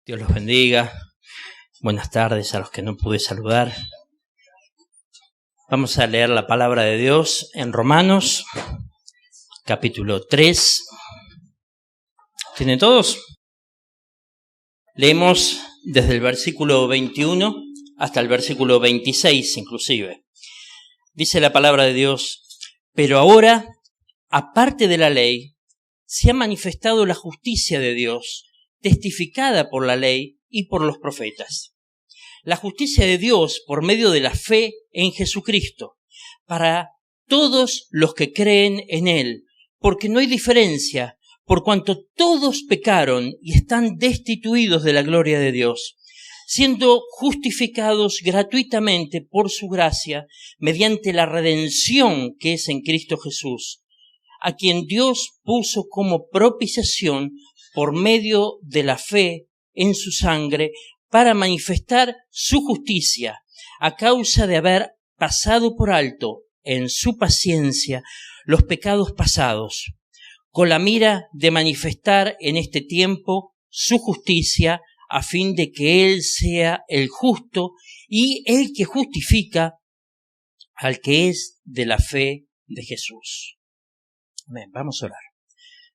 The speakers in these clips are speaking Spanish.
Dios los bendiga. Buenas tardes a los que no pude saludar. Vamos a leer la palabra de Dios en Romanos, capítulo 3. ¿Tienen todos? Leemos desde el versículo 21 hasta el versículo 26 inclusive. Dice la palabra de Dios: pero ahora, aparte de la ley, se ha manifestado la justicia de Dios, testificada por la ley y por los profetas. La justicia de Dios por medio de la fe en Jesucristo, para todos los que creen en Él, porque no hay diferencia, por cuanto todos pecaron y están destituidos de la gloria de Dios, siendo justificados gratuitamente por su gracia, mediante la redención que es en Cristo Jesús, a quien Dios puso como propiciación por medio de la fe en su sangre, para manifestar su justicia, a causa de haber pasado por alto en su paciencia los pecados pasados, con la mira de manifestar en este tiempo su justicia, a fin de que Él sea el justo y el que justifica al que es de la fe de Jesús. Amén. Vamos a orar.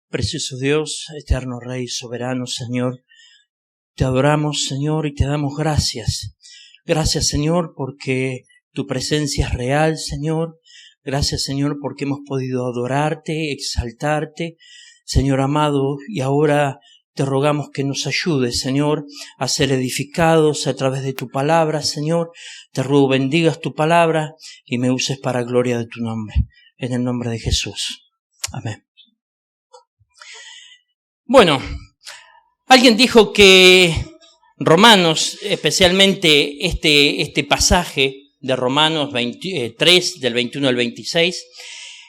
Precioso Dios, eterno Rey, soberano Señor, te adoramos, Señor, y te damos gracias. Gracias, Señor, porque tu presencia es real, Señor. Gracias, Señor, porque hemos podido adorarte, exaltarte, Señor amado, y ahora te rogamos que nos ayudes, Señor, a ser edificados a través de tu palabra, Señor. Te ruego bendigas tu palabra y me uses para gloria de tu nombre. En el nombre de Jesús. Amén. Bueno, alguien dijo que Romanos, especialmente este pasaje de Romanos 3, del 21 al 26,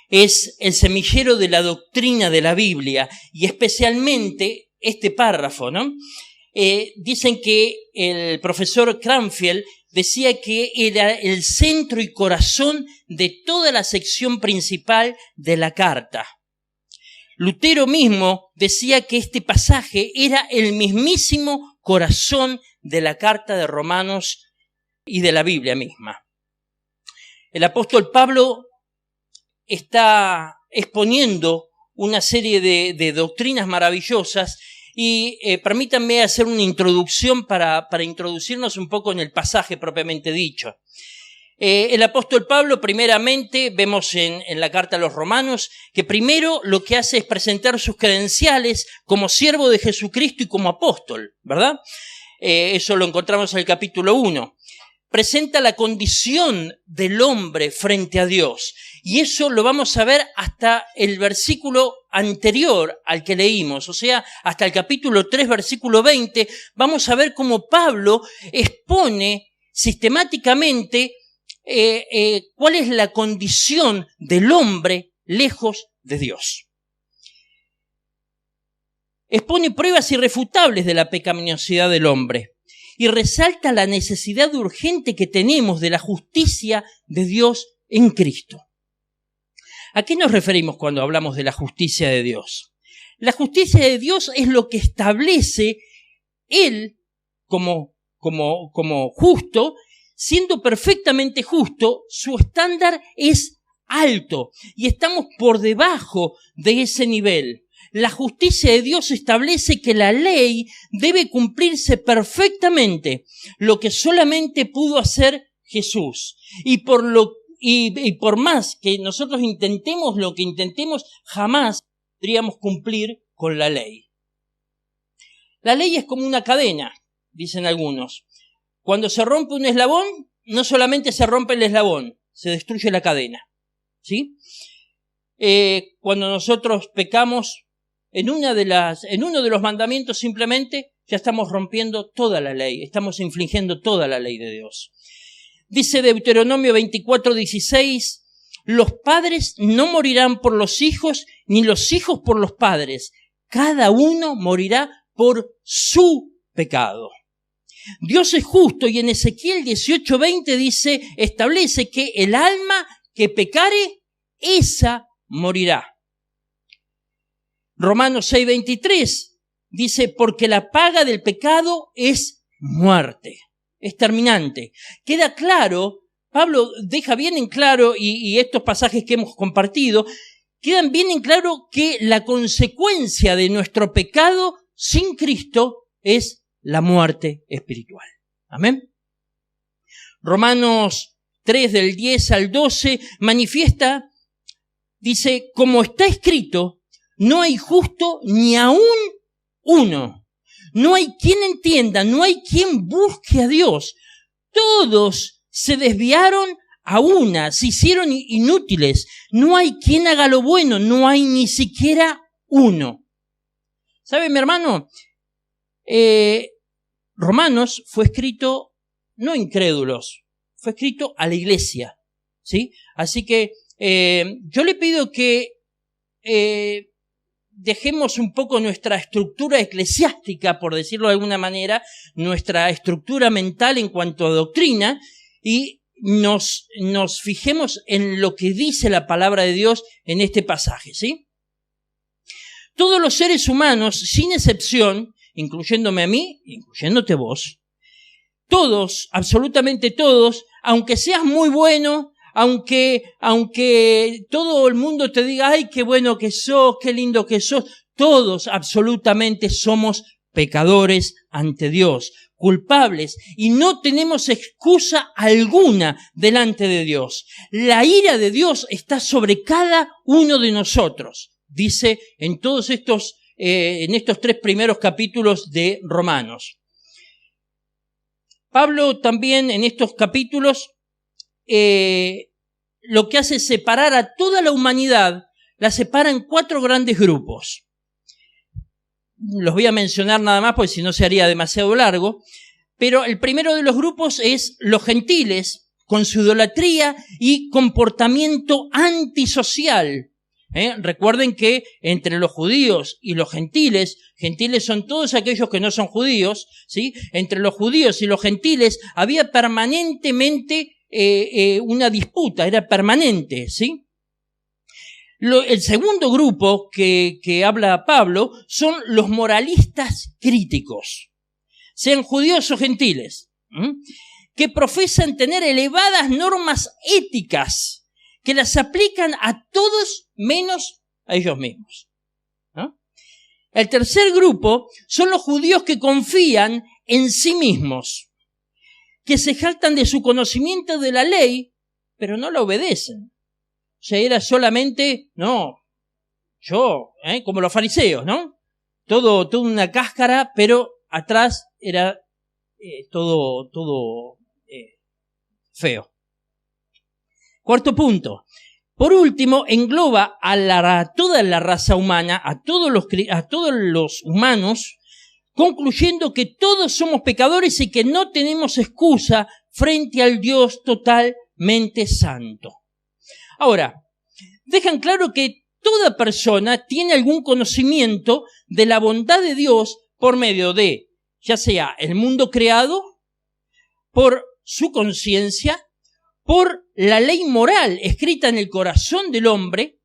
es el semillero de la doctrina de la Biblia, y especialmente este párrafo, ¿no? Dicen que el profesor Cranfield decía que era el centro y corazón de toda la sección principal de la carta. Lutero mismo decía que este pasaje era el mismísimo corazón de la carta de Romanos y de la Biblia misma. El apóstol Pablo está exponiendo una serie de doctrinas maravillosas y permítanme hacer una introducción para introducirnos un poco en el pasaje propiamente dicho. El apóstol Pablo, primeramente, vemos en la carta a los romanos, que primero lo que hace es presentar sus credenciales como siervo de Jesucristo y como apóstol, ¿verdad? Eso lo encontramos en el capítulo 1. Presenta la condición del hombre frente a Dios. Y eso lo vamos a ver hasta el versículo anterior al que leímos, o sea, hasta el capítulo 3, versículo 20, vamos a ver cómo Pablo expone sistemáticamente cuál es la condición del hombre lejos de Dios. Expone pruebas irrefutables de la pecaminosidad del hombre y resalta la necesidad urgente que tenemos de la justicia de Dios en Cristo. ¿A qué nos referimos cuando hablamos de la justicia de Dios? La justicia de Dios es lo que establece Él como justo. Siendo perfectamente justo, su estándar es alto y estamos por debajo de ese nivel. La justicia de Dios establece que la ley debe cumplirse perfectamente, lo que solamente pudo hacer Jesús. Y por más que nosotros intentemos lo que intentemos, jamás podríamos cumplir con la ley. La ley es como una cadena, dicen algunos. Cuando se rompe un eslabón, no solamente se rompe el eslabón, se destruye la cadena, ¿sí? Cuando nosotros pecamos en uno de los mandamientos, simplemente ya estamos rompiendo toda la ley, estamos infringiendo toda la ley de Dios. Dice Deuteronomio 24:16, los padres no morirán por los hijos, ni los hijos por los padres. Cada uno morirá por su pecado. Dios es justo y en Ezequiel 18:20 establece que el alma que pecare, esa morirá. Romanos 6:23 dice, porque la paga del pecado es muerte, es terminante. Queda claro, Pablo deja bien en claro, y estos pasajes que hemos compartido, quedan bien en claro que la consecuencia de nuestro pecado sin Cristo es la muerte espiritual. Amén. Romanos 3 del 10 al 12 manifiesta, dice, como está escrito, no hay justo ni aún uno. No hay quien entienda, no hay quien busque a Dios. Todos se desviaron a una, se hicieron inútiles. No hay quien haga lo bueno, no hay ni siquiera uno. ¿Sabe, mi hermano? Romanos fue escrito no incrédulos, fue escrito a la iglesia, ¿sí? Así que yo le pido que dejemos un poco nuestra estructura eclesiástica, por decirlo de alguna manera, nuestra estructura mental en cuanto a doctrina, y nos fijemos en lo que dice la palabra de Dios en este pasaje, ¿sí? Todos los seres humanos, sin excepción, incluyéndome a mí, incluyéndote vos, todos, absolutamente todos, aunque seas muy bueno, aunque todo el mundo te diga, ay, qué bueno que sos, qué lindo que sos, todos absolutamente somos pecadores ante Dios, culpables, y no tenemos excusa alguna delante de Dios. La ira de Dios está sobre cada uno de nosotros, dice en todos estos 3 primeros capítulos de Romanos. Pablo también en estos capítulos lo que hace es separar a toda la humanidad, la separa en 4 grandes grupos. Los voy a mencionar nada más porque si no se haría demasiado largo, pero el primero de los grupos es los gentiles, con su idolatría y comportamiento antisocial. Recuerden que entre los judíos y los gentiles son todos aquellos que no son judíos, ¿sí? Entre los judíos y los gentiles había permanentemente una disputa, era permanente, ¿sí? El segundo grupo que habla Pablo son los moralistas críticos, sean judíos o gentiles, que profesan tener elevadas normas éticas que las aplican a todos menos a ellos mismos, ¿no? El tercer grupo son los judíos que confían en sí mismos, que se jactan de su conocimiento de la ley, pero no la obedecen. O sea, era solamente, como los fariseos, ¿no? Todo una cáscara, pero atrás era todo feo. Cuarto punto. Por último, engloba a toda la raza humana, a todos los humanos, concluyendo que todos somos pecadores y que no tenemos excusa frente al Dios totalmente santo. Ahora, dejan claro que toda persona tiene algún conocimiento de la bondad de Dios por medio de, ya sea el mundo creado, por su conciencia, por la ley moral escrita en el corazón del hombre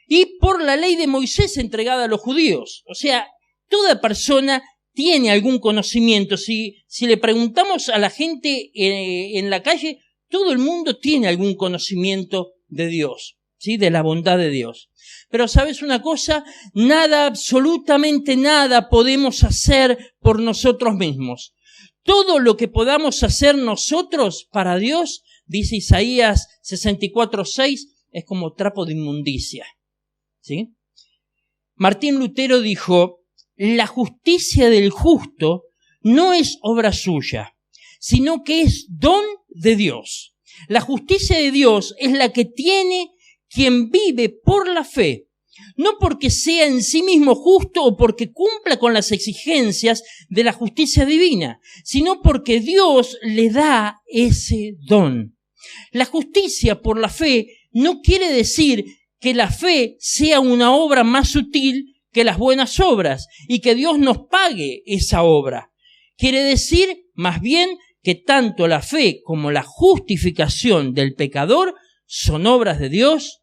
y por la ley de Moisés entregada a los judíos. O sea, toda persona tiene algún conocimiento. Si le preguntamos a la gente en la calle, todo el mundo tiene algún conocimiento de Dios, ¿sí? De la bondad de Dios. Pero ¿sabes una cosa? Nada, absolutamente nada podemos hacer por nosotros mismos. Todo lo que podamos hacer nosotros para Dios, dice Isaías 64:6, es como trapo de inmundicia, ¿sí? Martín Lutero dijo, la justicia del justo no es obra suya, sino que es don de Dios. La justicia de Dios es la que tiene quien vive por la fe, no porque sea en sí mismo justo o porque cumpla con las exigencias de la justicia divina, sino porque Dios le da ese don. La justicia por la fe no quiere decir que la fe sea una obra más sutil que las buenas obras y que Dios nos pague esa obra. Quiere decir, más bien, que tanto la fe como la justificación del pecador son obras de Dios,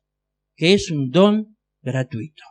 que es un don gratuito.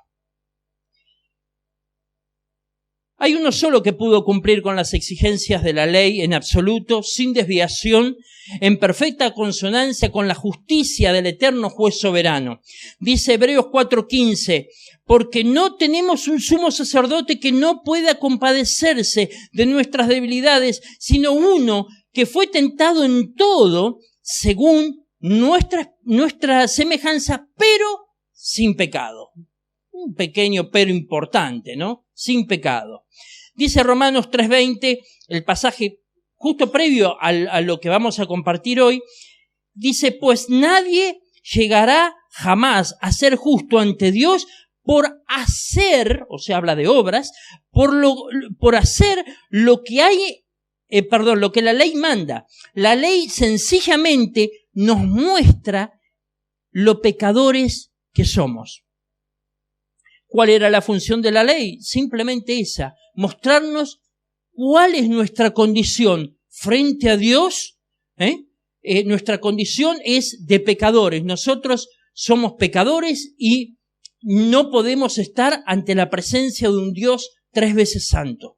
Hay uno solo que pudo cumplir con las exigencias de la ley en absoluto, sin desviación, en perfecta consonancia con la justicia del eterno juez soberano. Dice Hebreos 4:15, porque no tenemos un sumo sacerdote que no pueda compadecerse de nuestras debilidades, sino uno que fue tentado en todo según nuestra semejanza, pero sin pecado. Un pequeño pero importante, ¿no? Sin pecado. Dice Romanos 3:20, el pasaje justo previo a lo que vamos a compartir hoy, dice, pues nadie llegará jamás a ser justo ante Dios por hacer, o sea, habla de obras, por hacer lo que lo que la ley manda. La ley sencillamente nos muestra lo pecadores que somos. ¿Cuál era la función de la ley? Simplemente esa, mostrarnos cuál es nuestra condición frente a Dios. Nuestra condición es de pecadores. Nosotros somos pecadores y no podemos estar ante la presencia de un Dios 3 veces santo.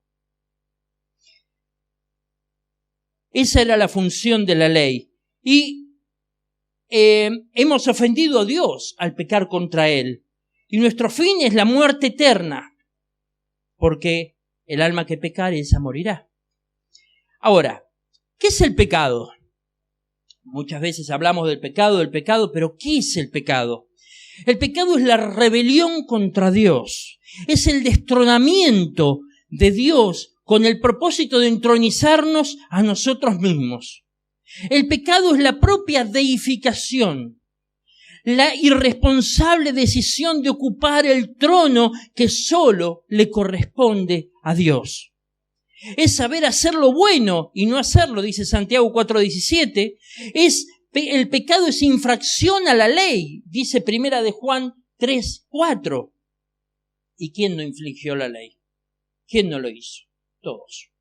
Esa era la función de la ley. Y hemos ofendido a Dios al pecar contra Él. Y nuestro fin es la muerte eterna, porque el alma que pecare, esa morirá. Ahora, ¿qué es el pecado? Muchas veces hablamos del pecado, pero ¿qué es el pecado? El pecado es la rebelión contra Dios. Es el destronamiento de Dios con el propósito de entronizarnos a nosotros mismos. El pecado es la propia deificación, la irresponsable decisión de ocupar el trono que solo le corresponde a Dios. Es saber hacer lo bueno y no hacerlo, dice Santiago 4:17. El pecado es infracción a la ley, dice Primera de Juan 3:4. ¿Y quién no infligió la ley? ¿Quién no lo hizo? Todos.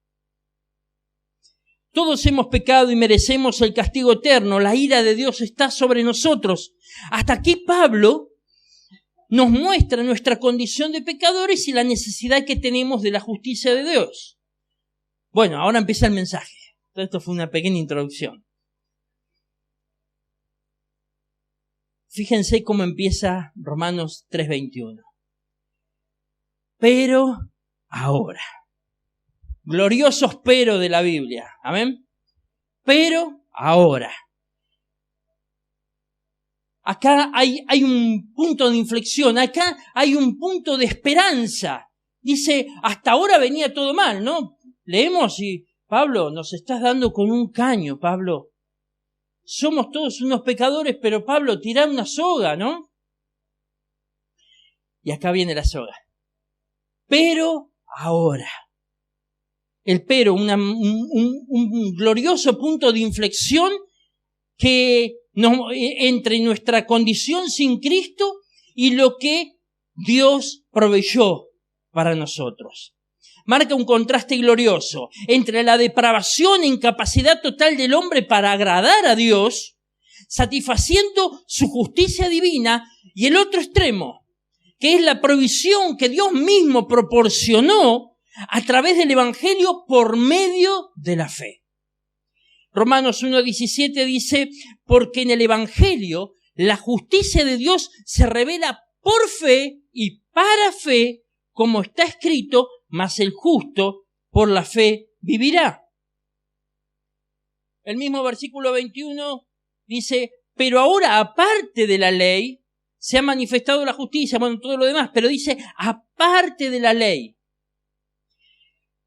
Todos hemos pecado y merecemos el castigo eterno. La ira de Dios está sobre nosotros. Hasta aquí Pablo nos muestra nuestra condición de pecadores y la necesidad que tenemos de la justicia de Dios. Bueno, ahora empieza el mensaje. Esto fue una pequeña introducción. Fíjense cómo empieza Romanos 3:21. Pero ahora. Gloriosos pero de la Biblia. Amén. Pero ahora. Acá hay un punto de inflexión. Acá hay un punto de esperanza. Dice, hasta ahora venía todo mal, ¿no? Leemos y, Pablo, nos estás dando con un caño, Pablo. Somos todos unos pecadores, pero Pablo, tirá una soga, ¿no? Y acá viene la soga. Pero ahora. El pero, un glorioso punto de inflexión que entre nuestra condición sin Cristo y lo que Dios proveyó para nosotros. Marca un contraste glorioso entre la depravación e incapacidad total del hombre para agradar a Dios, satisfaciendo su justicia divina, y el otro extremo, que es la provisión que Dios mismo proporcionó a través del Evangelio por medio de la fe. Romanos 1:17 dice, porque en el Evangelio la justicia de Dios se revela por fe y para fe, como está escrito, mas el justo por la fe vivirá. El mismo versículo 21 dice, pero ahora aparte de la ley se ha manifestado la justicia, bueno, todo lo demás, pero dice aparte de la ley.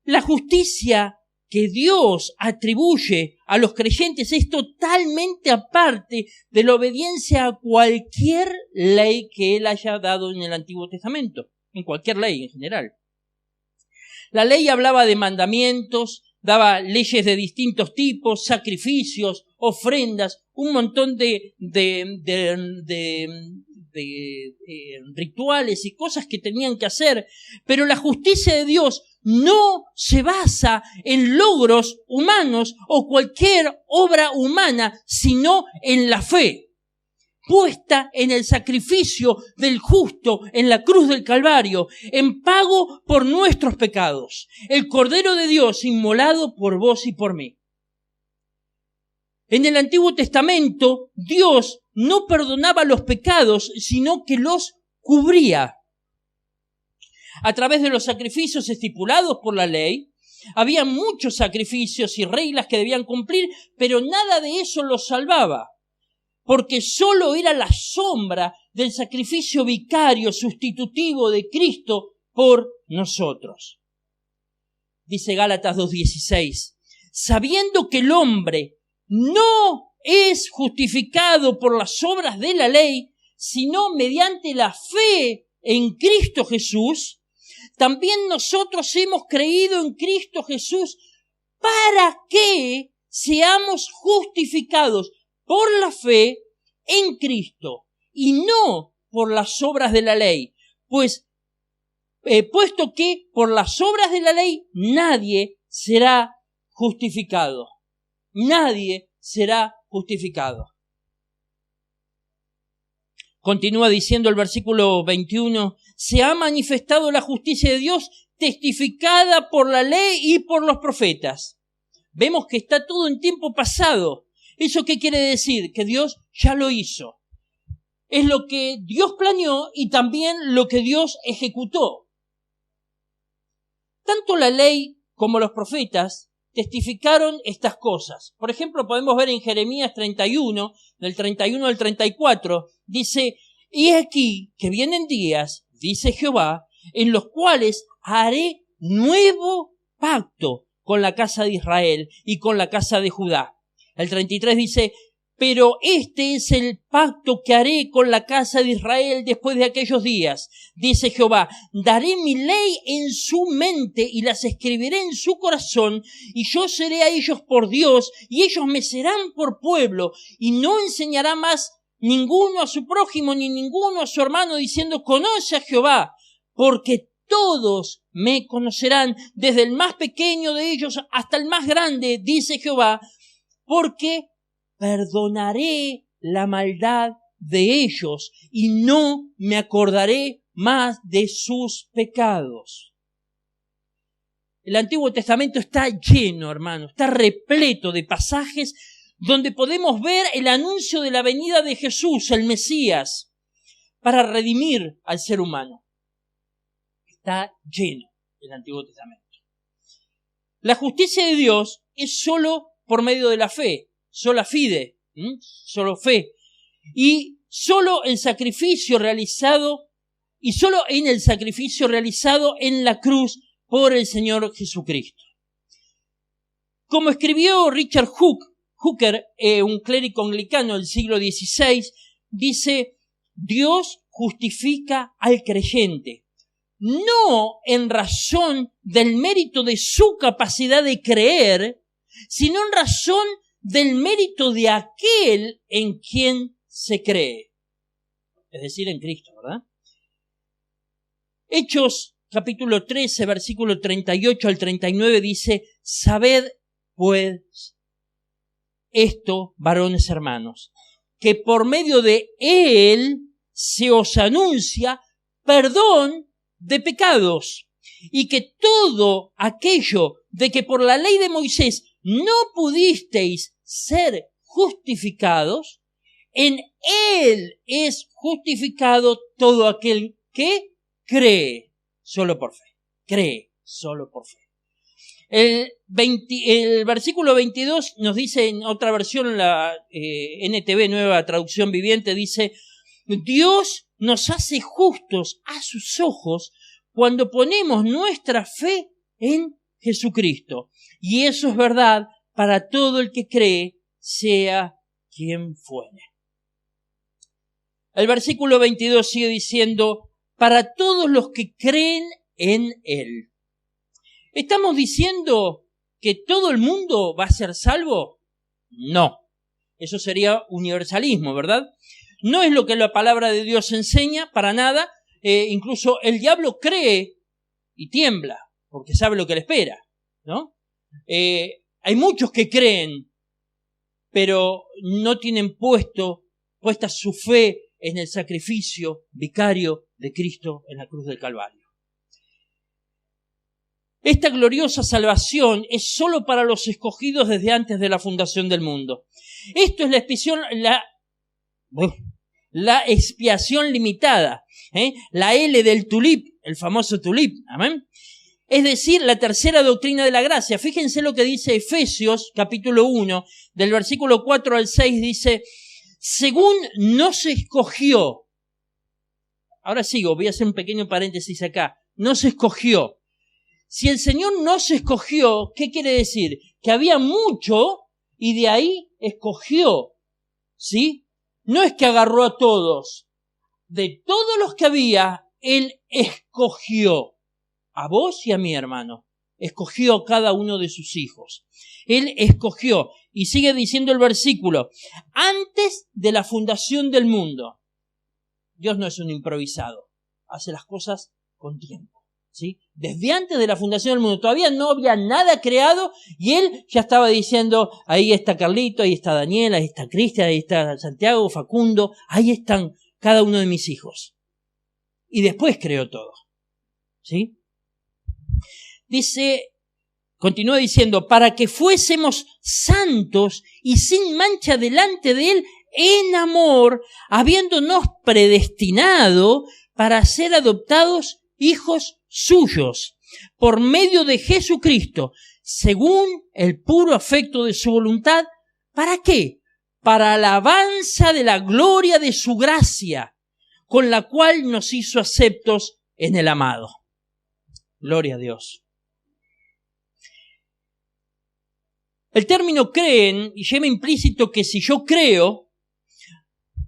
La justicia que Dios atribuye a los creyentes es totalmente aparte de la obediencia a cualquier ley que Él haya dado en el Antiguo Testamento, en cualquier ley en general. La ley hablaba de mandamientos, daba leyes de distintos tipos, sacrificios, ofrendas, un montón de rituales y cosas que tenían que hacer, pero la justicia de Dios no se basa en logros humanos o cualquier obra humana, sino en la fe. puesta en el sacrificio del justo en la cruz del Calvario, en pago por nuestros pecados. El Cordero de Dios inmolado por vos y por mí. En el Antiguo Testamento, Dios no perdonaba los pecados, sino que los cubría. A través de los sacrificios estipulados por la ley, había muchos sacrificios y reglas que debían cumplir, pero nada de eso los salvaba, porque solo era la sombra del sacrificio vicario sustitutivo de Cristo por nosotros. Dice Gálatas 2:16, sabiendo que el hombre no es justificado por las obras de la ley, sino mediante la fe en Cristo Jesús, también nosotros hemos creído en Cristo Jesús para que seamos justificados por la fe en Cristo y no por las obras de la ley, pues puesto que por las obras de la ley nadie será justificado. Nadie será justificado. Continúa diciendo el versículo 21, se ha manifestado la justicia de Dios testificada por la ley y por los profetas. Vemos que está todo en tiempo pasado. ¿Eso qué quiere decir? Que Dios ya lo hizo. Es lo que Dios planeó y también lo que Dios ejecutó. Tanto la ley como los profetas testificaron estas cosas. Por ejemplo, podemos ver en Jeremías 31, del 31 al 34, dice, y aquí que vienen días, dice Jehová, en los cuales haré nuevo pacto con la casa de Israel y con la casa de Judá. El 33 dice, pero este es el pacto que haré con la casa de Israel después de aquellos días, dice Jehová, daré mi ley en su mente y las escribiré en su corazón, y yo seré a ellos por Dios, y ellos me serán por pueblo, y no enseñará más ninguno a su prójimo, ni ninguno a su hermano, diciendo, conoce a Jehová, porque todos me conocerán, desde el más pequeño de ellos hasta el más grande, dice Jehová, porque perdonaré la maldad de ellos y no me acordaré más de sus pecados. El Antiguo Testamento está lleno, hermano, está repleto de pasajes donde podemos ver el anuncio de la venida de Jesús, el Mesías, para redimir al ser humano. Está lleno el Antiguo Testamento. La justicia de Dios es solo por medio de la fe, sola fide, solo fe. Y solo el sacrificio realizado, y solo en el sacrificio realizado en la cruz por el Señor Jesucristo. Como escribió Richard Hooker, un clérigo anglicano del siglo XVI, dice, Dios justifica al creyente, no en razón del mérito de su capacidad de creer, sino en razón del mérito de aquel en quien se cree. Es decir, en Cristo, ¿verdad? Hechos capítulo 13, versículo 38 al 39 dice, sabed, pues, esto, varones hermanos, que por medio de él se os anuncia perdón de pecados, y que todo aquello de que por la ley de Moisés no pudisteis ser justificados, en él es justificado todo aquel que cree solo por fe. Cree solo por fe. El versículo 22 nos dice en otra versión, la NTV, Nueva Traducción Viviente, dice, Dios nos hace justos a sus ojos cuando ponemos nuestra fe en Jesucristo. Y eso es verdad para todo el que cree, sea quien fuere. El versículo 22 sigue diciendo, para todos los que creen en Él. ¿Estamos diciendo que todo el mundo va a ser salvo? No. Eso sería universalismo, ¿verdad? No es lo que la palabra de Dios enseña, para nada. Incluso el diablo cree y tiembla, porque sabe lo que le espera, ¿no? Hay muchos que creen, pero no tienen puesto puesta su fe en el sacrificio vicario de Cristo en la cruz del Calvario. Esta gloriosa salvación es solo para los escogidos desde antes de la fundación del mundo. Esto es la expiación limitada, la L del tulip, el famoso tulip, amén. Es decir, la tercera doctrina de la gracia. Fíjense lo que dice Efesios, capítulo 1, del versículo 4 al 6, dice, según no se escogió, ahora sigo, voy a hacer un pequeño paréntesis acá, no se escogió. Si el Señor no se escogió, ¿qué quiere decir? Que había mucho y de ahí escogió, ¿sí? No es que agarró a todos. De todos los que había, Él escogió a vos y a mi hermano. Escogió a cada uno de sus hijos. Él escogió. Y sigue diciendo el versículo, antes de la fundación del mundo. Dios no es un improvisado. Hace las cosas con tiempo. ¿Sí? Desde antes de la fundación del mundo, todavía no había nada creado y Él ya estaba diciendo, ahí está Carlito, ahí está Daniel, ahí está Cristian, ahí está Santiago, Facundo, ahí están cada uno de mis hijos. Y después creó todo. ¿Sí? Dice, continúa diciendo, para que fuésemos santos y sin mancha delante de Él en amor, habiéndonos predestinado para ser adoptados hijos suyos, por medio de Jesucristo, según el puro afecto de su voluntad. ¿Para qué? Para alabanza de la gloria de su gracia, con la cual nos hizo aceptos en el amado. Gloria a Dios. El término creen lleva implícito que si yo creo,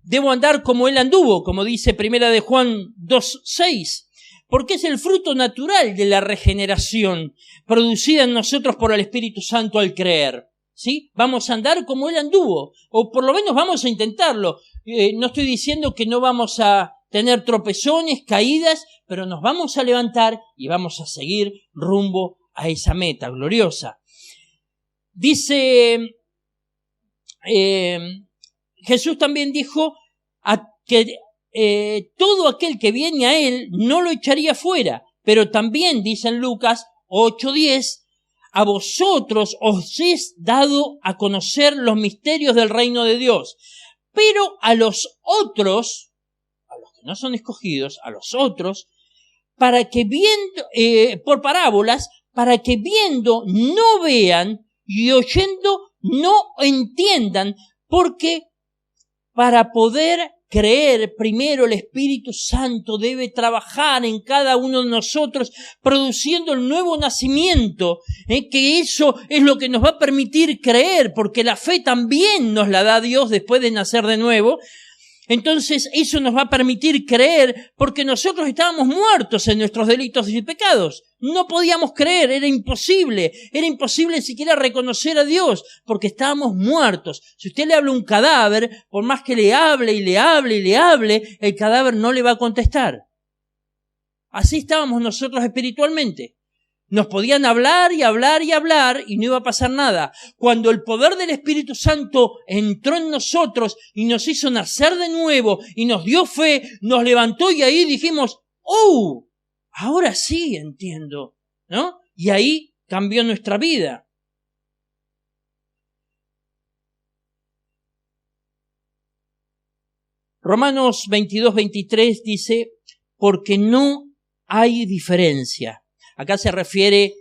debo andar como Él anduvo, como dice 1 de Juan 2:6. Porque es el fruto natural de la regeneración producida en nosotros por el Espíritu Santo al creer. ¿Sí? Vamos a andar como Él anduvo, o por lo menos vamos a intentarlo. No estoy diciendo que no vamos a tener tropezones, caídas, pero nos vamos a levantar y vamos a seguir rumbo a esa meta gloriosa. Dice, Jesús también dijo que todo aquel que viene a Él no lo echaría fuera, pero también dice en Lucas 8:10, a vosotros os es dado a conocer los misterios del reino de Dios, pero a los otros, a los que no son escogidos, a los otros, para que viendo, por parábolas, para que viendo no vean y oyendo no entiendan, porque para poder creer, primero el Espíritu Santo debe trabajar en cada uno de nosotros, produciendo el nuevo nacimiento, que eso es lo que nos va a permitir creer, porque la fe también nos la da Dios después de nacer de nuevo. Entonces eso nos va a permitir creer, porque nosotros estábamos muertos en nuestros delitos y pecados. No podíamos creer, era imposible siquiera reconocer a Dios, porque estábamos muertos. Si usted le habla a un cadáver, por más que le hable y le hable y le hable, el cadáver no le va a contestar. Así estábamos nosotros espiritualmente. Nos podían hablar y hablar y hablar y no iba a pasar nada. Cuando el poder del Espíritu Santo entró en nosotros y nos hizo nacer de nuevo y nos dio fe, nos levantó y ahí dijimos, ¡oh! Ahora sí entiendo, ¿no? Y ahí cambió nuestra vida. Romanos 22:23 dice, porque no hay diferencia. Acá se refiere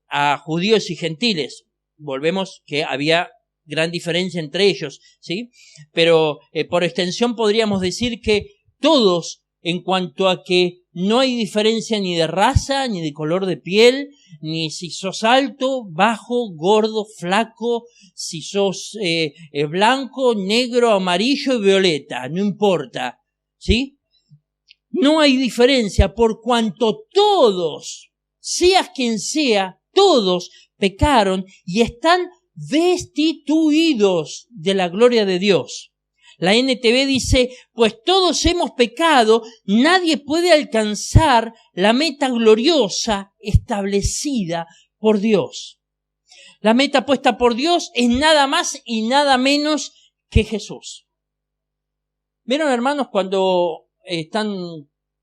a judíos y gentiles. Volvemos que había gran diferencia entre ellos, ¿sí? Pero por extensión podríamos decir que todos, en cuanto a que no hay diferencia ni de raza, ni de color de piel, ni si sos alto, bajo, gordo, flaco, si sos blanco, negro, amarillo y violeta, no importa, ¿sí? No hay diferencia por cuanto todos, seas quien sea, todos pecaron y están destituidos de la gloria de Dios. La NTV dice, pues todos hemos pecado, nadie puede alcanzar la meta gloriosa establecida por Dios. La meta puesta por Dios es nada más y nada menos que Jesús. ¿Vieron, hermanos, cuando están,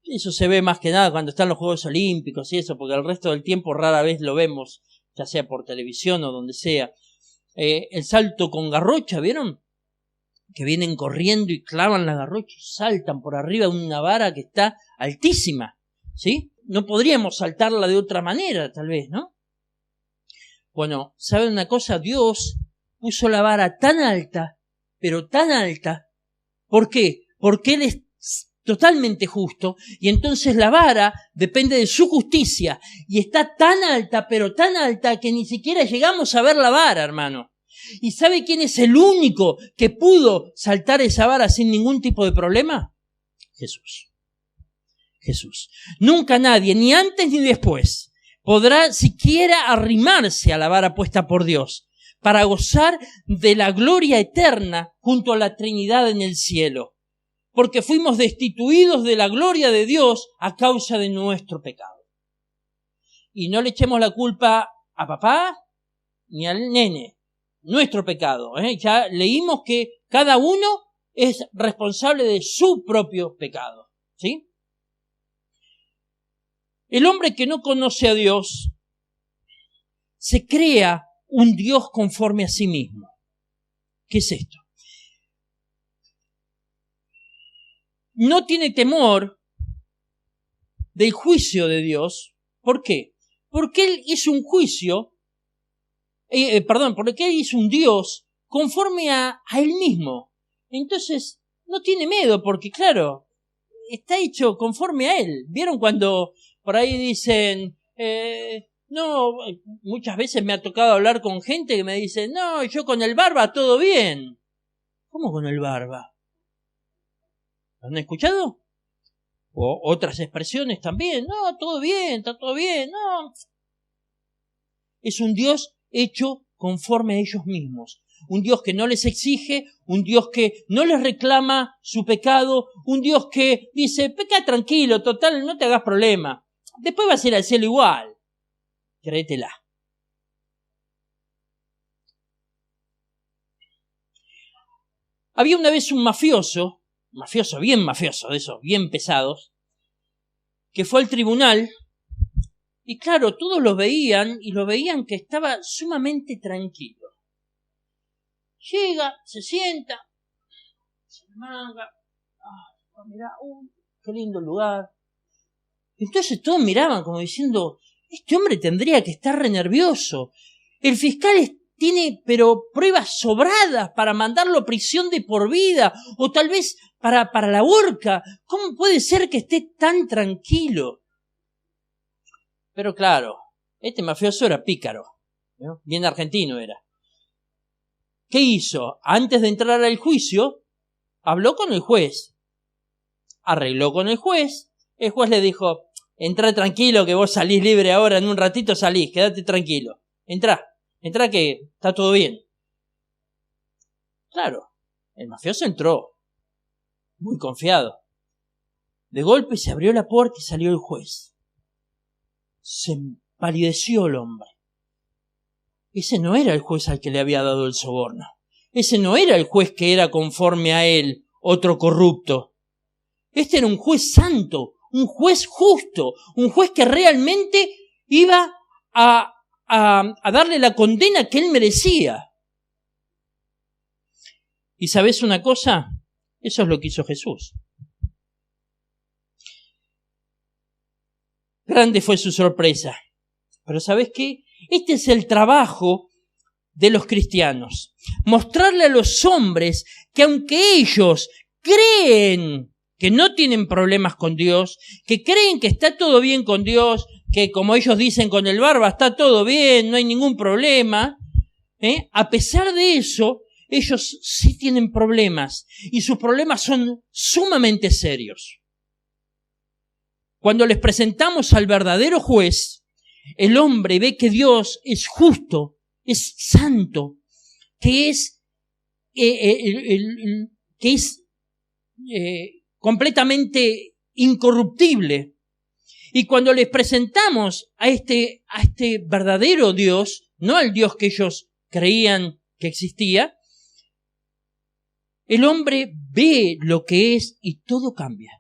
eso se ve más que nada cuando están los Juegos Olímpicos y eso, porque el resto del tiempo rara vez lo vemos, ya sea por televisión o donde sea, el salto con garrocha, ¿vieron? Que vienen corriendo y clavan la garrocha y saltan por arriba de una vara que está altísima, ¿sí? No podríamos saltarla de otra manera, tal vez, ¿no? Bueno, ¿saben una cosa? Dios puso la vara tan alta, pero tan alta. ¿Por qué? Porque Él es totalmente justo y entonces la vara depende de su justicia y está tan alta, pero tan alta que ni siquiera llegamos a ver la vara, hermano. ¿Y sabe quién es el único que pudo saltar esa vara sin ningún tipo de problema? Jesús. Jesús. Nunca nadie, ni antes ni después, podrá siquiera arrimarse a la vara puesta por Dios para gozar de la gloria eterna junto a la Trinidad en el cielo, porque fuimos destituidos de la gloria de Dios a causa de nuestro pecado. Y no le echemos la culpa a papá ni al nene. Nuestro pecado. Ya leímos que cada uno es responsable de su propio pecado. ¿Sí? El hombre que no conoce a Dios se crea un Dios conforme a sí mismo. ¿Qué es esto? No tiene temor del juicio de Dios. ¿Por qué? Porque Él hizo un juicio, porque Él hizo un Dios conforme a Él mismo. Entonces, no tiene miedo porque, claro, está hecho conforme a Él. ¿Vieron cuando por ahí dicen, no, muchas veces me ha tocado hablar con gente que me dice, no, yo con el barba todo bien. ¿Cómo con el barba? ¿Lo han escuchado? O otras expresiones también, no, todo bien, está todo bien, no. Es un Dios hecho conforme a ellos mismos. Un Dios que no les exige, un Dios que no les reclama su pecado, un Dios que dice, peca tranquilo, total, no te hagas problema. Después vas a ir al cielo igual. Créetela. Había una vez un mafioso, bien mafioso, de esos bien pesados, que fue al tribunal. Y claro, todos lo veían y lo veían que estaba sumamente tranquilo. Llega, se sienta, se manga, mirá, qué lindo lugar. Entonces todos miraban como diciendo, este hombre tendría que estar re nervioso. El fiscal tiene, pero pruebas sobradas para mandarlo a prisión de por vida, o tal vez para la horca. ¿Cómo puede ser que esté tan tranquilo? Pero claro, este mafioso era pícaro, ¿no? Bien argentino era. ¿Qué hizo? Antes de entrar al juicio, habló con el juez. Arregló con el juez. El juez le dijo, entrá tranquilo que vos salís libre ahora, en un ratito salís, quédate tranquilo. Entrá que está todo bien. Claro, el mafioso entró, muy confiado. De golpe se abrió la puerta y salió el juez. Se empalideció el hombre. Ese no era el juez al que le había dado el soborno. Ese no era el juez que era conforme a él, otro corrupto. Este era un juez santo, un juez justo, un juez que realmente iba a darle la condena que él merecía. ¿Y sabés una cosa? Eso es lo que hizo Jesús. Grande fue su sorpresa. Pero ¿sabés qué? Este es el trabajo de los cristianos. Mostrarle a los hombres que aunque ellos creen que no tienen problemas con Dios, que creen que está todo bien con Dios, que como ellos dicen con el barba está todo bien, no hay ningún problema, a pesar de eso, ellos sí tienen problemas y sus problemas son sumamente serios. Cuando les presentamos al verdadero juez, el hombre ve que Dios es justo, es santo, que es completamente incorruptible. Y cuando les presentamos a este verdadero Dios, no al Dios que ellos creían que existía, el hombre ve lo que es y todo cambia.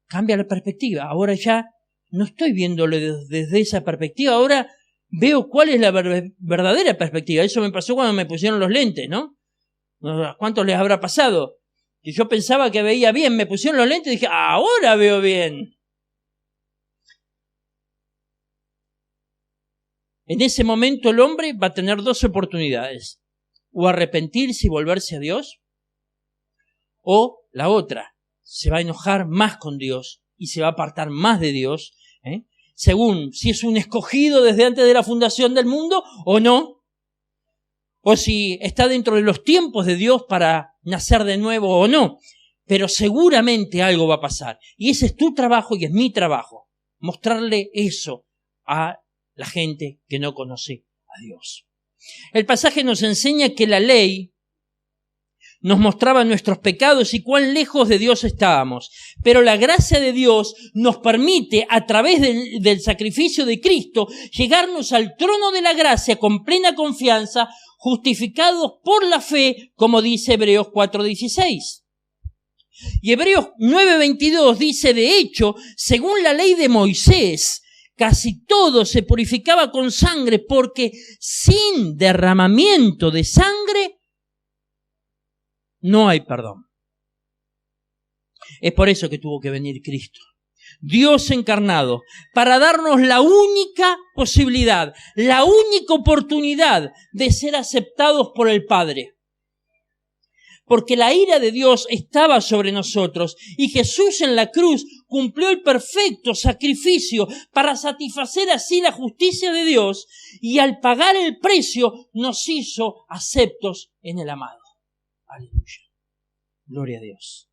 Cambia la perspectiva. Ahora ya no estoy viéndolo desde esa perspectiva. Ahora veo cuál es la verdadera perspectiva. Eso me pasó cuando me pusieron los lentes, ¿no? ¿A cuántos les habrá pasado? Que yo pensaba que veía bien, me pusieron los lentes y dije, ahora veo bien. En ese momento el hombre va a tener dos oportunidades. O arrepentirse y volverse a Dios, o la otra, se va a enojar más con Dios y se va a apartar más de Dios, según si es un escogido desde antes de la fundación del mundo o no, o si está dentro de los tiempos de Dios para nacer de nuevo o no. Pero seguramente algo va a pasar. Y ese es tu trabajo y es mi trabajo. Mostrarle eso a la gente que no conoce a Dios. El pasaje nos enseña que la ley nos mostraba nuestros pecados y cuán lejos de Dios estábamos. Pero la gracia de Dios nos permite, a través del sacrificio de Cristo, llegarnos al trono de la gracia con plena confianza, justificados por la fe, como dice Hebreos 4:16. Y Hebreos 9:22 dice, de hecho, según la ley de Moisés, casi todo se purificaba con sangre, porque sin derramamiento de sangre no hay perdón. Es por eso que tuvo que venir Cristo, Dios encarnado, para darnos la única posibilidad, la única oportunidad de ser aceptados por el Padre. Porque la ira de Dios estaba sobre nosotros y Jesús en la cruz cumplió el perfecto sacrificio para satisfacer así la justicia de Dios, y al pagar el precio nos hizo aceptos en el amado. Aleluya. Gloria a Dios.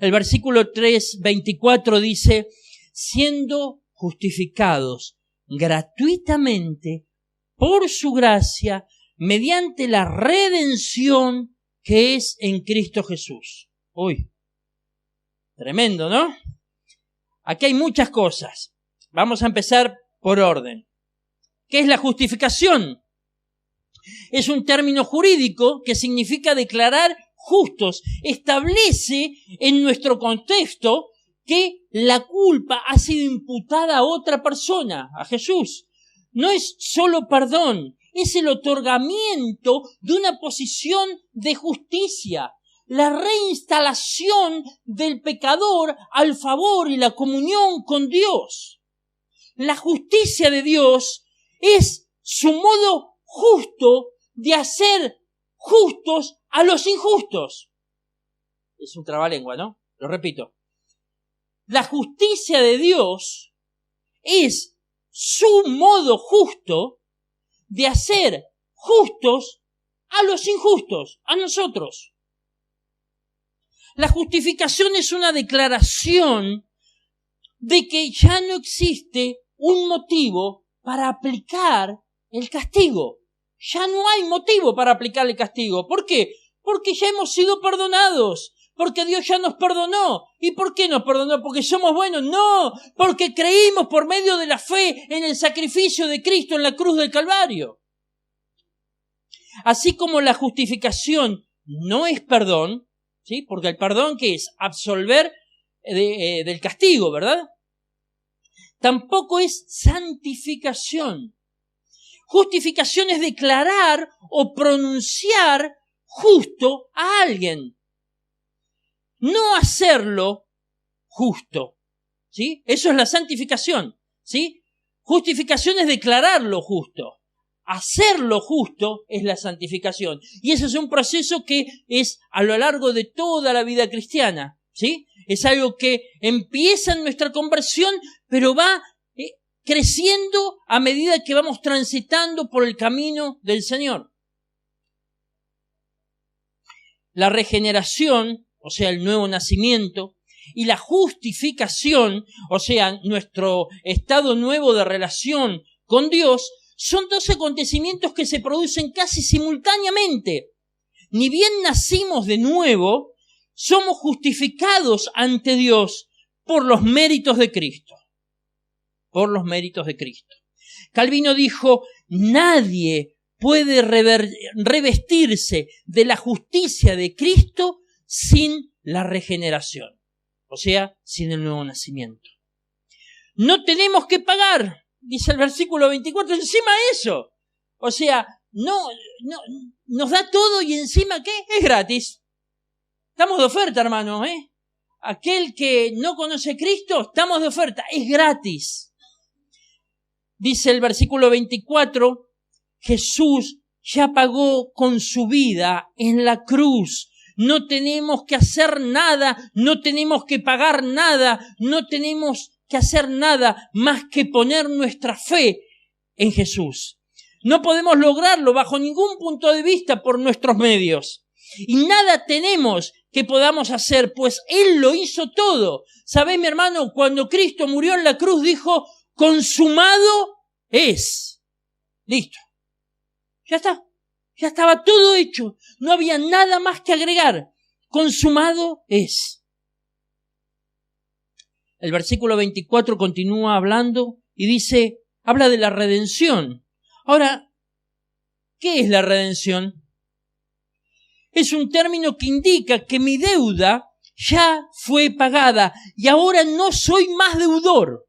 El versículo 3:24 dice, siendo justificados gratuitamente por su gracia mediante la redención que es en Cristo Jesús. Uy, tremendo, ¿no? Aquí hay muchas cosas. Vamos a empezar por orden. ¿Qué es la justificación? Es un término jurídico que significa declarar justos. Establece en nuestro contexto que la culpa ha sido imputada a otra persona, a Jesús. No es solo perdón, es el otorgamiento de una posición de justicia, la reinstalación del pecador al favor y la comunión con Dios. La justicia de Dios es su modo justo de hacer justos a los injustos. Es un trabalengua, ¿no? Lo repito. La justicia de Dios es su modo justo de hacer justos a los injustos, a nosotros. La justificación es una declaración de que ya no existe un motivo para aplicar el castigo. Ya no hay motivo para aplicar el castigo. ¿Por qué? Porque ya hemos sido perdonados. Porque Dios ya nos perdonó. ¿Y por qué nos perdonó? ¿Porque somos buenos? No, porque creímos por medio de la fe en el sacrificio de Cristo en la cruz del Calvario. Así como la justificación no es perdón, ¿sí? Porque el perdón, ¿qué es? Absolver del castigo, ¿verdad? Tampoco es santificación. Justificación es declarar o pronunciar justo a alguien. No hacerlo justo, ¿sí? Eso es la santificación, ¿sí? Justificación es declararlo justo. Hacerlo justo es la santificación. Y ese es un proceso que es a lo largo de toda la vida cristiana, ¿sí? Es algo que empieza en nuestra conversión, pero va creciendo a medida que vamos transitando por el camino del Señor. La regeneración, o sea, el nuevo nacimiento, y la justificación, o sea, nuestro estado nuevo de relación con Dios, son dos acontecimientos que se producen casi simultáneamente. Ni bien nacimos de nuevo, somos justificados ante Dios por los méritos de Cristo. Por los méritos de Cristo. Calvino dijo, nadie puede revestirse de la justicia de Cristo sin la regeneración, o sea, sin el nuevo nacimiento. No tenemos que pagar, dice el versículo 24, encima de eso. O sea, no, nos da todo y encima, ¿qué? Es gratis. Estamos de oferta, hermano, ¿eh? Aquel que no conoce a Cristo, estamos de oferta, es gratis. Dice el versículo 24, Jesús ya pagó con su vida en la cruz. No tenemos que hacer nada, no tenemos que pagar nada, no tenemos que hacer nada más que poner nuestra fe en Jesús. No podemos lograrlo bajo ningún punto de vista por nuestros medios. Y nada tenemos que podamos hacer, pues Él lo hizo todo. ¿Sabés, mi hermano? Cuando Cristo murió en la cruz dijo, consumado es. Listo. Ya está. Ya estaba todo hecho. No había nada más que agregar. Consumado es. El versículo 24 continúa hablando y dice, habla de la redención. Ahora, ¿qué es la redención? Es un término que indica que mi deuda ya fue pagada y ahora no soy más deudor.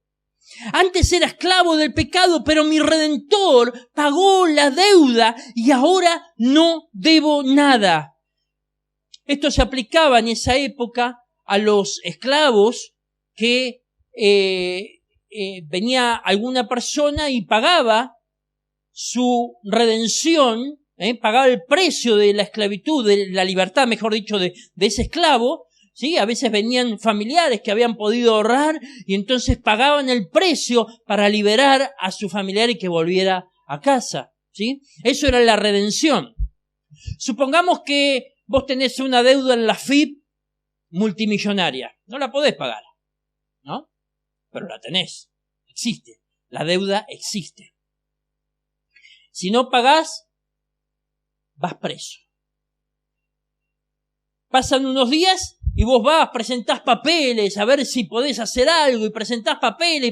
Antes era esclavo del pecado, pero mi Redentor pagó la deuda y ahora no debo nada. Esto se aplicaba en esa época a los esclavos que venía alguna persona y pagaba su redención, pagaba el precio de la esclavitud, de la libertad, mejor dicho, de ese esclavo. ¿Sí? A veces venían familiares que habían podido ahorrar y entonces pagaban el precio para liberar a su familiar y que volviera a casa. ¿Sí? Eso era la redención. Supongamos que vos tenés una deuda en la FIP multimillonaria. No la podés pagar, ¿no? Pero la tenés. Existe. La deuda existe. Si no pagás, vas preso. Pasan unos días y vos vas, presentás papeles a ver si podés hacer algo, y presentás papeles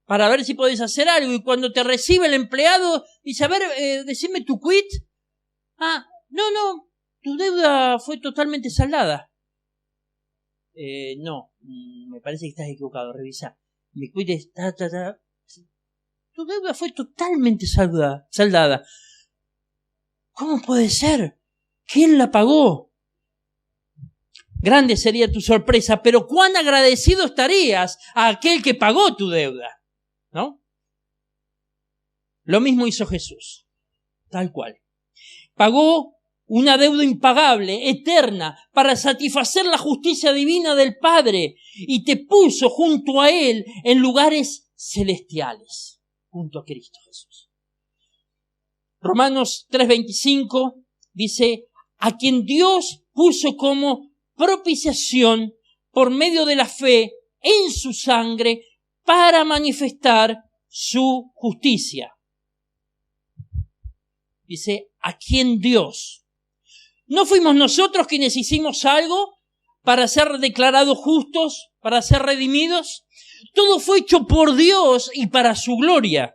para ver si podés hacer algo, y cuando te recibe el empleado dice, a ver, decime tu quit. Ah, no, tu deuda fue totalmente saldada. No, me parece que estás equivocado, revisa. Mi quit está... Tu deuda fue totalmente saldada. ¿Cómo puede ser? ¿Quién la pagó? Grande sería tu sorpresa, pero cuán agradecido estarías a aquel que pagó tu deuda, ¿no? Lo mismo hizo Jesús, tal cual. Pagó una deuda impagable, eterna, para satisfacer la justicia divina del Padre, y te puso junto a Él en lugares celestiales, junto a Cristo Jesús. Romanos 3:25 dice, a quien Dios puso como propiciación por medio de la fe en su sangre para manifestar su justicia. Dice, a quien Dios. ¿No fuimos nosotros quienes hicimos algo para ser declarados justos, para ser redimidos? Todo fue hecho por Dios y para su gloria.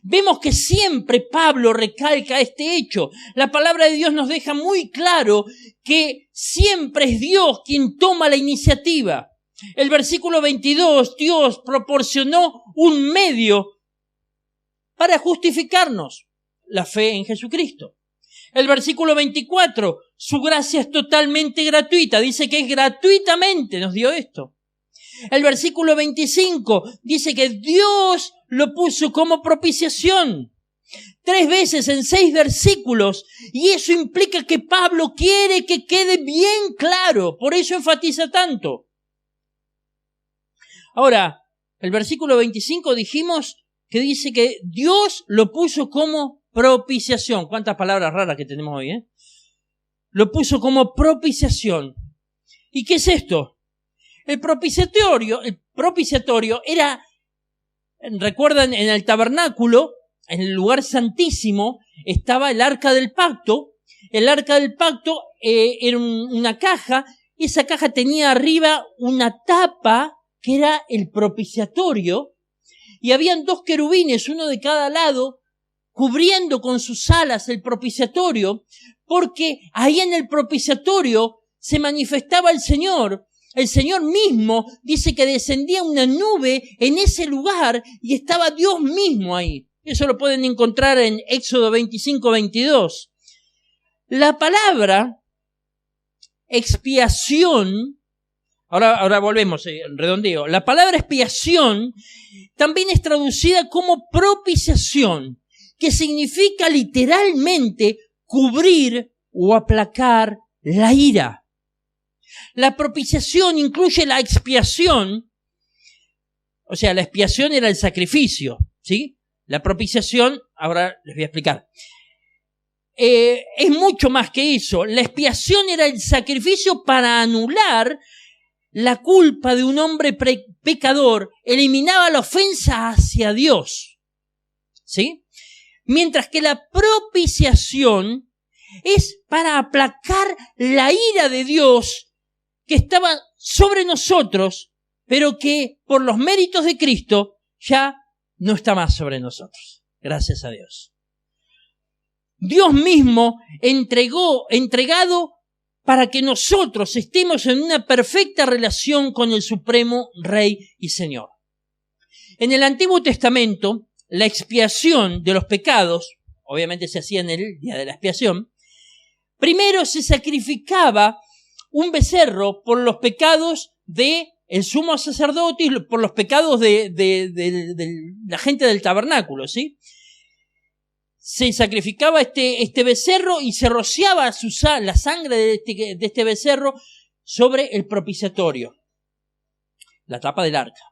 Vemos que siempre Pablo recalca este hecho. La palabra de Dios nos deja muy claro que siempre es Dios quien toma la iniciativa. El versículo 22, Dios proporcionó un medio para justificarnos, la fe en Jesucristo. El versículo 24, su gracia es totalmente gratuita. Dice que es gratuitamente nos dio esto. El versículo 25 dice que Dios lo puso como propiciación. 3 veces en 6 versículos. Y eso implica que Pablo quiere que quede bien claro. Por eso enfatiza tanto. Ahora, el versículo 25 dijimos que dice que Dios lo puso como propiciación. ¿Cuántas palabras raras que tenemos hoy, eh? Lo puso como propiciación. ¿Y qué es esto? El propiciatorio era, recuerdan, en el tabernáculo, en el lugar santísimo, estaba el arca del pacto. El arca del pacto era una caja, y esa caja tenía arriba una tapa que era el propiciatorio, y habían 2 querubines, uno de cada lado, cubriendo con sus alas el propiciatorio, porque ahí en el propiciatorio se manifestaba el Señor. El Señor mismo dice que descendía una nube en ese lugar y estaba Dios mismo ahí. Eso lo pueden encontrar en Éxodo 25-22. La palabra expiación, ahora volvemos, redondeo. La palabra expiación también es traducida como propiciación, que significa literalmente cubrir o aplacar la ira. La propiciación incluye la expiación, o sea, la expiación era el sacrificio, ¿sí? La propiciación, ahora les voy a explicar. Es mucho más que eso. La expiación era el sacrificio para anular la culpa de un hombre pecador, eliminaba la ofensa hacia Dios, ¿sí? Mientras que la propiciación es para aplacar la ira de Dios que estaba sobre nosotros, pero que por los méritos de Cristo ya no está más sobre nosotros. Gracias a Dios. Dios mismo entregado para que nosotros estemos en una perfecta relación con el Supremo Rey y Señor. En el Antiguo Testamento, la expiación de los pecados, obviamente se hacía en el día de la expiación, primero se sacrificaba un becerro por los pecados del sumo sacerdote y por los pecados de la gente del tabernáculo, ¿sí? Se sacrificaba este becerro y se rociaba la sangre de este becerro sobre el propiciatorio, la tapa del arca.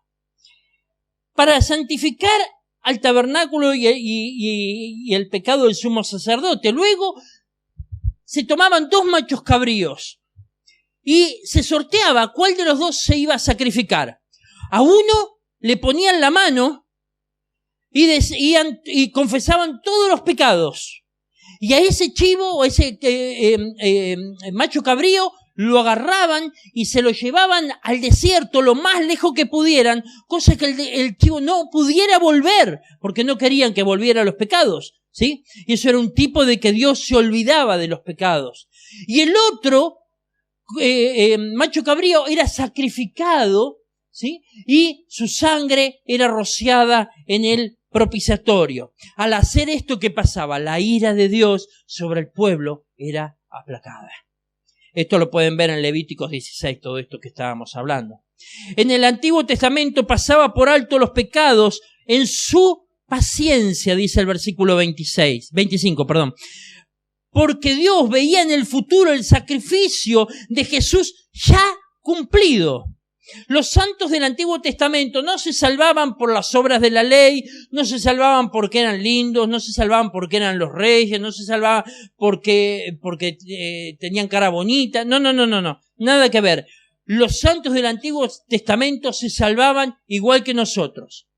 Para santificar al tabernáculo y el pecado del sumo sacerdote. Luego se tomaban 2 machos cabríos y se sorteaba cuál de los dos se iba a sacrificar. A uno le ponían la mano y decían y confesaban todos los pecados. Y a ese chivo o ese macho cabrío lo agarraban y se lo llevaban al desierto lo más lejos que pudieran, cosa que el chivo no pudiera volver, porque no querían que volviera a los pecados, ¿sí? Y eso era un tipo de que Dios se olvidaba de los pecados. Y el otro macho cabrío era sacrificado, ¿sí? Y su sangre era rociada en el propiciatorio. Al hacer esto, ¿qué pasaba? La ira de Dios sobre el pueblo era aplacada. Esto lo pueden ver en Levíticos 16, todo esto que estábamos hablando. En el Antiguo Testamento pasaba por alto los pecados en su paciencia, dice el versículo 25, porque Dios veía en el futuro el sacrificio de Jesús ya cumplido. Los santos del Antiguo Testamento no se salvaban por las obras de la ley, no se salvaban porque eran lindos, no se salvaban porque eran los reyes, no se salvaban porque tenían cara bonita. No, nada que ver. Los santos del Antiguo Testamento se salvaban igual que nosotros,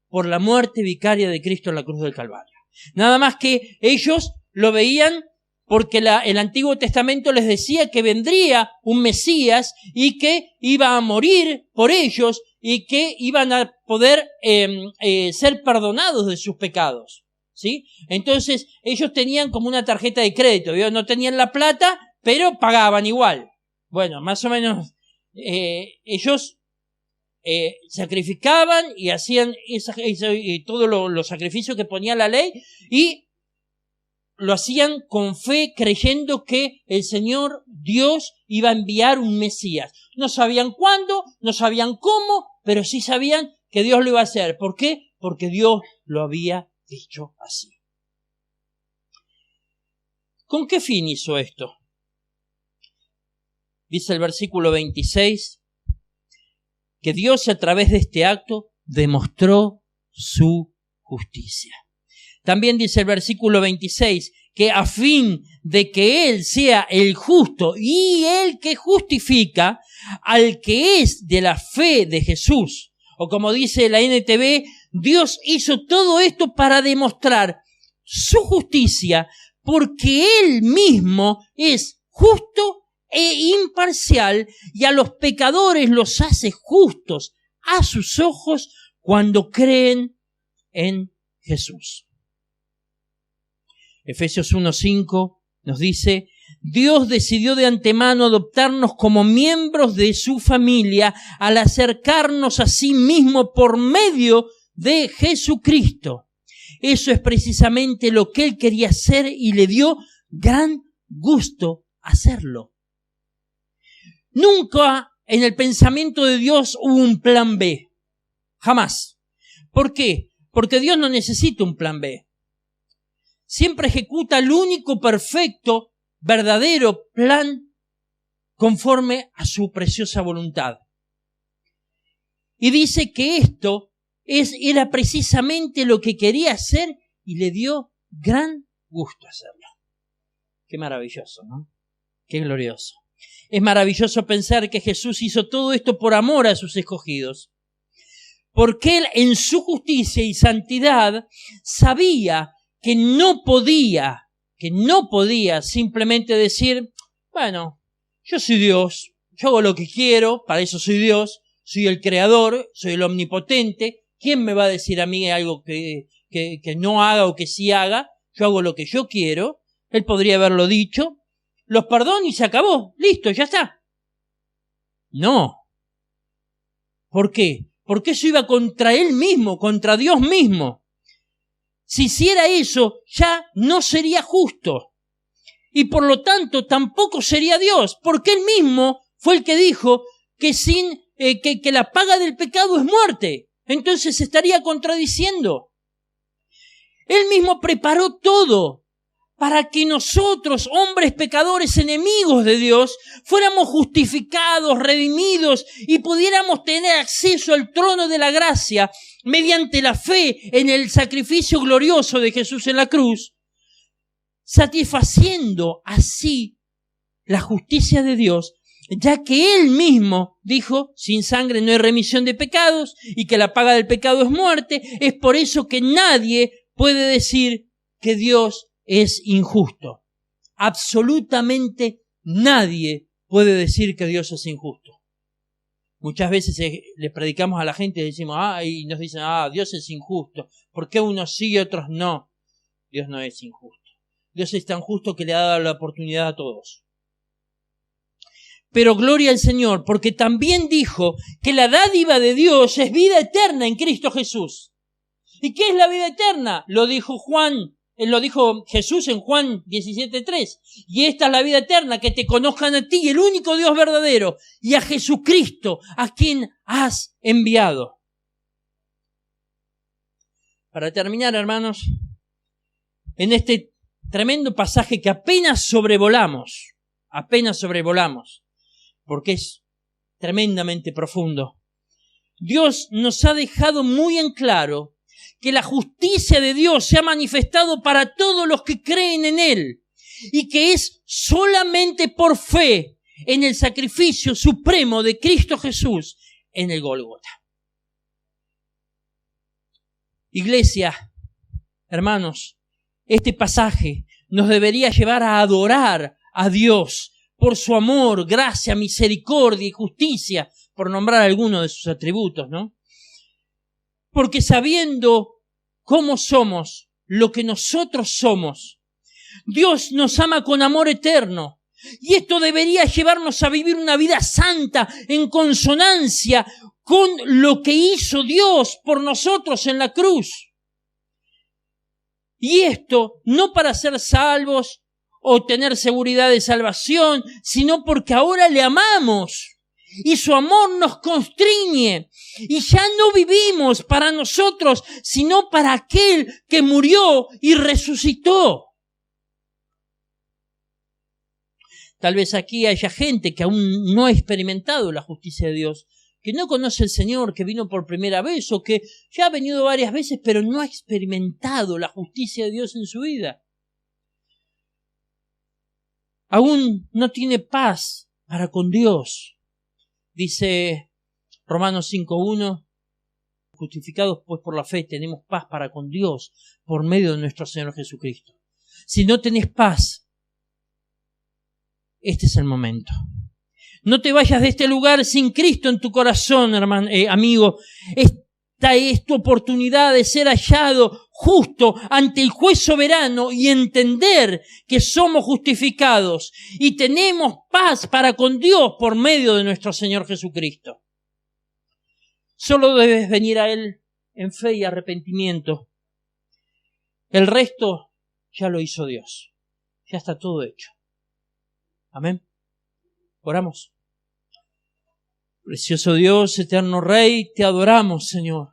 por la muerte vicaria de Cristo en la cruz del Calvario. Nada más que ellos lo veían porque el Antiguo Testamento les decía que vendría un Mesías y que iba a morir por ellos y que iban a poder ser perdonados de sus pecados, ¿sí? Entonces ellos tenían como una tarjeta de crédito, ¿vio? No tenían la plata, pero pagaban igual. Bueno, más o menos ellos sacrificaban y hacían todos los sacrificios que ponía la ley y lo hacían con fe, creyendo que el Señor Dios iba a enviar un Mesías. No sabían cuándo, no sabían cómo, pero sí sabían que Dios lo iba a hacer. ¿Por qué? Porque Dios lo había dicho así. ¿Con qué fin hizo esto? Dice el versículo 26, que Dios a través de este acto demostró su justicia. También dice el versículo 26 que a fin de que Él sea el justo y el que justifica al que es de la fe de Jesús. O como dice la NTV, Dios hizo todo esto para demostrar su justicia porque Él mismo es justo e imparcial y a los pecadores los hace justos a sus ojos cuando creen en Jesús. Efesios 1:5 nos dice, Dios decidió de antemano adoptarnos como miembros de su familia al acercarnos a sí mismo por medio de Jesucristo. Eso es precisamente lo que Él quería hacer y le dio gran gusto hacerlo. Nunca en el pensamiento de Dios hubo un plan B. Jamás. ¿Por qué? Porque Dios no necesita un plan B. Siempre ejecuta el único perfecto, verdadero plan conforme a su preciosa voluntad. Y dice que esto era precisamente lo que quería hacer y le dio gran gusto hacerlo. Qué maravilloso, ¿no? Qué glorioso. Es maravilloso pensar que Jesús hizo todo esto por amor a sus escogidos. Porque Él en su justicia y santidad sabía que no podía simplemente decir, bueno, yo soy Dios, yo hago lo que quiero, para eso soy Dios, soy el creador, soy el omnipotente, ¿quién me va a decir a mí algo que no haga o que sí haga? Yo hago lo que yo quiero. Él podría haberlo dicho, los perdono y se acabó, listo, ya está. No. ¿Por qué? Porque eso iba contra Él mismo, contra Dios mismo. Si hiciera eso, ya no sería justo. Y por lo tanto, tampoco sería Dios, porque Él mismo fue el que dijo que que la paga del pecado es muerte. Entonces se estaría contradiciendo. Él mismo preparó todo para que nosotros, hombres pecadores, enemigos de Dios, fuéramos justificados, redimidos y pudiéramos tener acceso al trono de la gracia mediante la fe en el sacrificio glorioso de Jesús en la cruz, satisfaciendo así la justicia de Dios, ya que Él mismo dijo, sin sangre no hay remisión de pecados y que la paga del pecado es muerte. Es por eso que nadie puede decir que Dios es injusto. Absolutamente nadie puede decir que Dios es injusto. Muchas veces le predicamos a la gente y decimos, y nos dicen, Dios es injusto. ¿Por qué unos sí y otros no? Dios no es injusto. Dios es tan justo que le ha dado la oportunidad a todos. Pero gloria al Señor, porque también dijo que la dádiva de Dios es vida eterna en Cristo Jesús. ¿Y qué es la vida eterna? Lo dijo Jesús en Juan 17:3. Y esta es la vida eterna, que te conozcan a ti, el único Dios verdadero, y a Jesucristo, a quien has enviado. Para terminar, hermanos, en este tremendo pasaje que apenas sobrevolamos, porque es tremendamente profundo, Dios nos ha dejado muy en claro que la justicia de Dios se ha manifestado para todos los que creen en Él y que es solamente por fe en el sacrificio supremo de Cristo Jesús en el Gólgota. Iglesia, hermanos, este pasaje nos debería llevar a adorar a Dios por su amor, gracia, misericordia y justicia, por nombrar algunos de sus atributos, ¿no? Porque sabiendo cómo somos, lo que nosotros somos, Dios nos ama con amor eterno. Y esto debería llevarnos a vivir una vida santa en consonancia con lo que hizo Dios por nosotros en la cruz. Y esto no para ser salvos o tener seguridad de salvación, sino porque ahora le amamos. Y su amor nos constriñe. Y ya no vivimos para nosotros, sino para aquel que murió y resucitó. Tal vez aquí haya gente que aún no ha experimentado la justicia de Dios, que no conoce al Señor, que vino por primera vez o que ya ha venido varias veces, pero no ha experimentado la justicia de Dios en su vida. Aún no tiene paz para con Dios. Dice Romanos 5:1, justificados pues por la fe tenemos paz para con Dios por medio de nuestro Señor Jesucristo. Si no tenés paz, este es el momento. No te vayas de este lugar sin Cristo en tu corazón, hermano, amigo. Esta es tu oportunidad de ser hallado justo ante el juez soberano y entender que somos justificados y tenemos paz para con Dios por medio de nuestro Señor Jesucristo. Solo debes venir a Él en fe y arrepentimiento. El resto ya lo hizo Dios. Ya está todo hecho. Amén. Oramos. Precioso Dios, eterno Rey, te adoramos, Señor.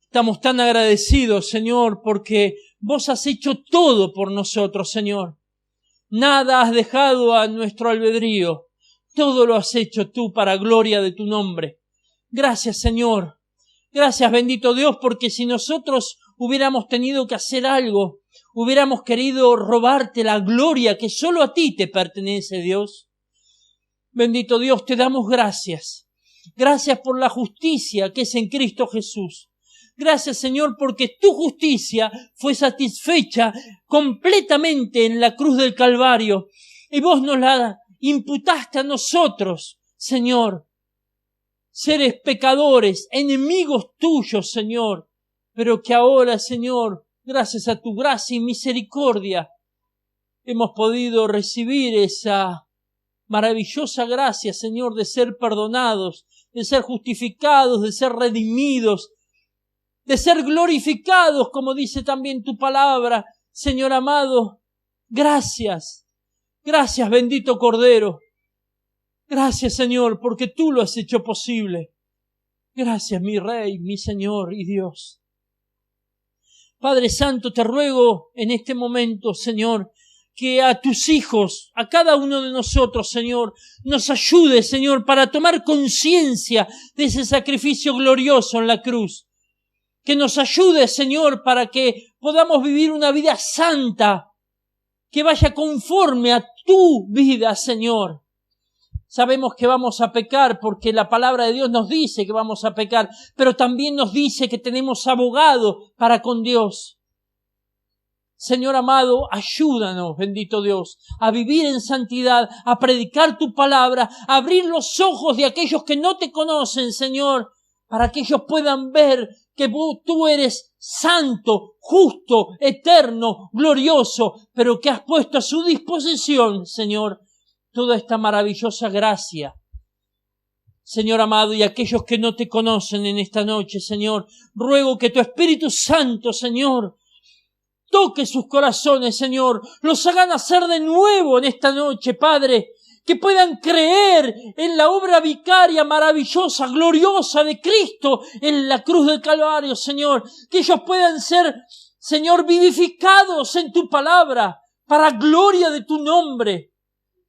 Estamos tan agradecidos, Señor, porque vos has hecho todo por nosotros, Señor. Nada has dejado a nuestro albedrío. Todo lo has hecho tú para gloria de tu nombre. Gracias, Señor. Gracias, bendito Dios, porque si nosotros hubiéramos tenido que hacer algo, hubiéramos querido robarte la gloria que solo a ti te pertenece, Dios. Bendito Dios, te damos gracias. Gracias por la justicia que es en Cristo Jesús. Gracias, Señor, porque tu justicia fue satisfecha completamente en la cruz del Calvario y vos nos la imputaste a nosotros, Señor. Seres pecadores, enemigos tuyos, Señor, pero que ahora, Señor, gracias a tu gracia y misericordia, hemos podido recibir esa maravillosa gracia, Señor, de ser perdonados, de ser justificados, de ser redimidos, de ser glorificados, como dice también tu palabra, Señor amado. Gracias, gracias, bendito Cordero. Gracias, Señor, porque tú lo has hecho posible. Gracias, mi Rey, mi Señor y Dios. Padre Santo, te ruego en este momento, Señor, que a tus hijos, a cada uno de nosotros, Señor, nos ayude, Señor, para tomar conciencia de ese sacrificio glorioso en la cruz. Que nos ayude, Señor, para que podamos vivir una vida santa, que vaya conforme a tu vida, Señor. Sabemos que vamos a pecar porque la palabra de Dios nos dice que vamos a pecar, pero también nos dice que tenemos abogado para con Dios. Señor amado, ayúdanos, bendito Dios, a vivir en santidad, a predicar tu palabra, a abrir los ojos de aquellos que no te conocen, Señor, para que ellos puedan ver que tú eres santo, justo, eterno, glorioso, pero que has puesto a su disposición, Señor, toda esta maravillosa gracia. Señor amado, y aquellos que no te conocen en esta noche, Señor, ruego que tu Espíritu Santo, Señor, toque sus corazones, Señor, los haga nacer de nuevo en esta noche, Padre, que puedan creer en la obra vicaria maravillosa, gloriosa de Cristo en la cruz del Calvario, Señor, que ellos puedan ser, Señor, vivificados en tu palabra, para gloria de tu nombre.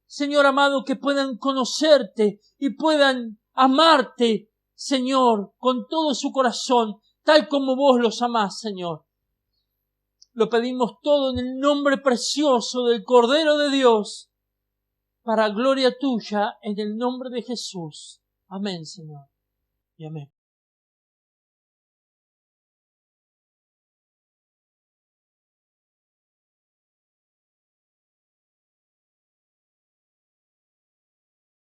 Señor amado, que puedan conocerte y puedan amarte, Señor, con todo su corazón, tal como vos los amás, Señor. Lo pedimos todo en el nombre precioso del Cordero de Dios, para gloria tuya, en el nombre de Jesús. Amén, Señor. Y amén.